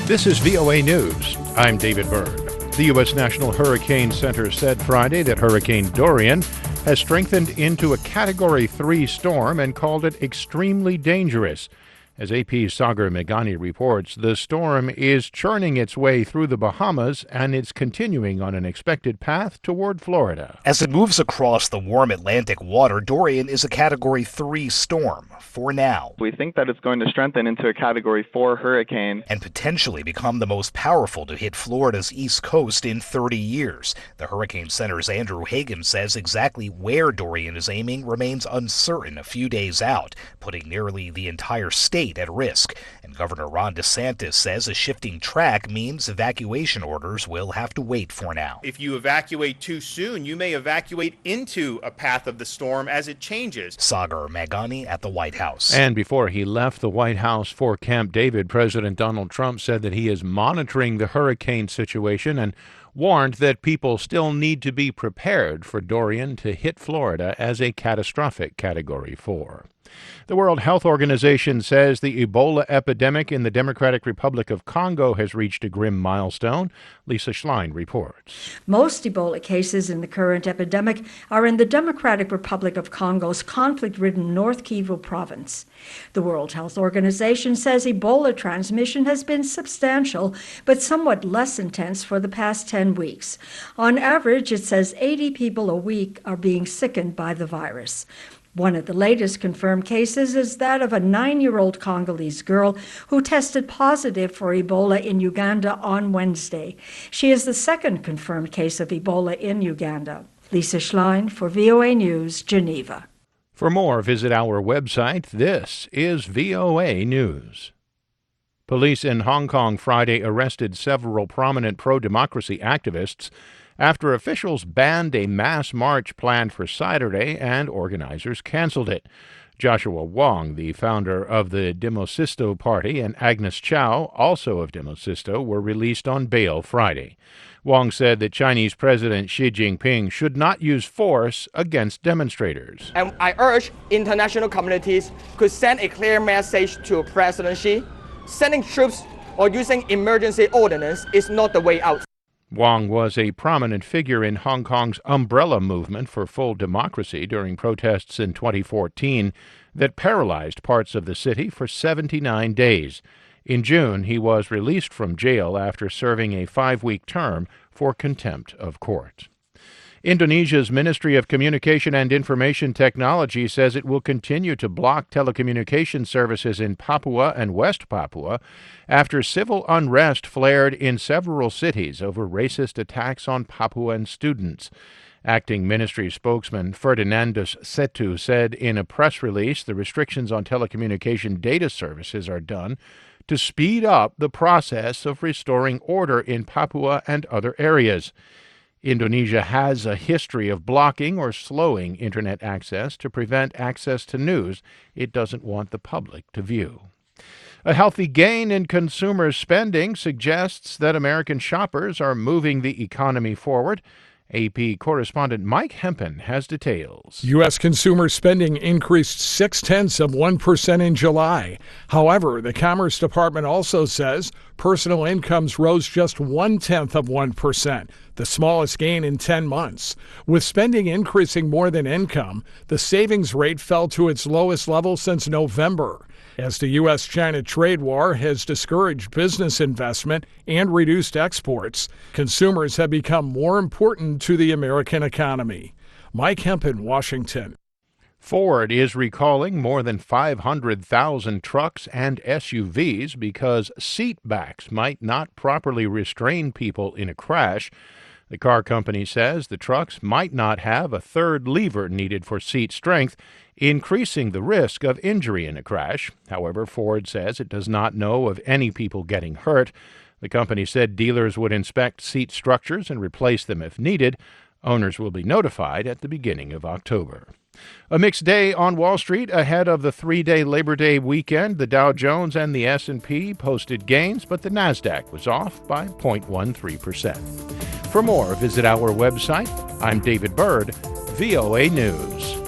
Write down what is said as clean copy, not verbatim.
This is VOA News. I'm David Byrd. The U.S. National Hurricane Center said Friday that Hurricane Durian has strengthened into a Category 3 storm and called it extremely dangerous. As AP's Sagar Meghani reports, the storm is churning its way through the Bahamas and it's continuing on an expected path toward Florida. As it moves across the warm Atlantic water, Durian is a Category 3 storm for now. We think that it's going to strengthen into a Category 4 hurricane and potentially become the most powerful to hit Florida's east coast in 30 years. The Hurricane Center's Andrew Hagan says exactly where Durian is aiming remains uncertain a few days out, putting nearly the entire state at risk. And Governor Ron DeSantis says a shifting track means evacuation orders will have to wait for now. If you evacuate too soon, you may evacuate into a path of the storm as it changes. Sagar Meghani at the White House. And before he left the White House for Camp David, President Donald Trump said that he is monitoring the hurricane situation and warned that people still need to be prepared for Durian to hit Florida as a catastrophic Category 4. The World Health Organization says the Ebola epidemic in the Democratic Republic of Congo has reached a grim milestone. Lisa Schlein reports. Most Ebola cases in the current epidemic are in the Democratic Republic of Congo's conflict-ridden North Kivu province. The World Health Organization says Ebola transmission has been substantial, but somewhat less intense for the past 10 weeks. On average, it says 80 people a week are being sickened by the virus. One of the latest confirmed cases is that of a 9-year-old Congolese girl who tested positive for Ebola in Uganda on Wednesday. She is the second confirmed case of Ebola in Uganda. Lisa Schlein for VOA News, Geneva. For more, visit our website. This is VOA News. Police in Hong Kong Friday arrested several prominent pro-democracy activists after officials banned a mass march planned for Saturday and organizers canceled it. Joshua Wong, the founder of the Demosisto Party, and Agnes Chow, also of Demosisto, were released on bail Friday. Wong said that Chinese President Xi Jinping should not use force against demonstrators. And I urge international communities could send a clear message to President Xi. Sending troops or using emergency ordinance is not the way out. Wong was a prominent figure in Hong Kong's umbrella movement for full democracy during protests in 2014 that paralyzed parts of the city for 79 days. In June, he was released from jail after serving a 5-week term for contempt of court. Indonesia's Ministry of Communication and Information Technology says it will continue to block telecommunication services in Papua and West Papua after civil unrest flared in several cities over racist attacks on Papuan students. Acting ministry spokesman Ferdinandus Setu said in a press release the restrictions on telecommunication data services are done to speed up the process of restoring order in Papua and other areas. Indonesia has a history of blocking or slowing Internet access to prevent access to news it doesn't want the public to view. A healthy gain in consumer spending suggests that American shoppers are moving the economy forward. AP correspondent Mike Hempen has details. U.S. consumer spending increased 0.6% in July. However, the Commerce Department also says personal incomes rose just 0.1%, the smallest gain in 10 months. With spending increasing more than income, the savings rate fell to its lowest level since November. As the U.S.-China trade war has discouraged business investment and reduced exports, consumers have become more important to the American economy. Mike Hempen, Washington. Ford is recalling more than 500,000 trucks and SUVs because seat backs might not properly restrain people in a crash. The car company says the trucks might not have a third lever needed for seat strength, increasing the risk of injury in a crash. However, Ford says it does not know of any people getting hurt. The company said dealers would inspect seat structures and replace them if needed. Owners will be notified at the beginning of October. A mixed day on Wall Street ahead of the 3-day Labor Day weekend. The Dow Jones and the S&P posted gains, but the Nasdaq was off by 0.13%. For more, visit our website. I'm David Byrd, VOA News.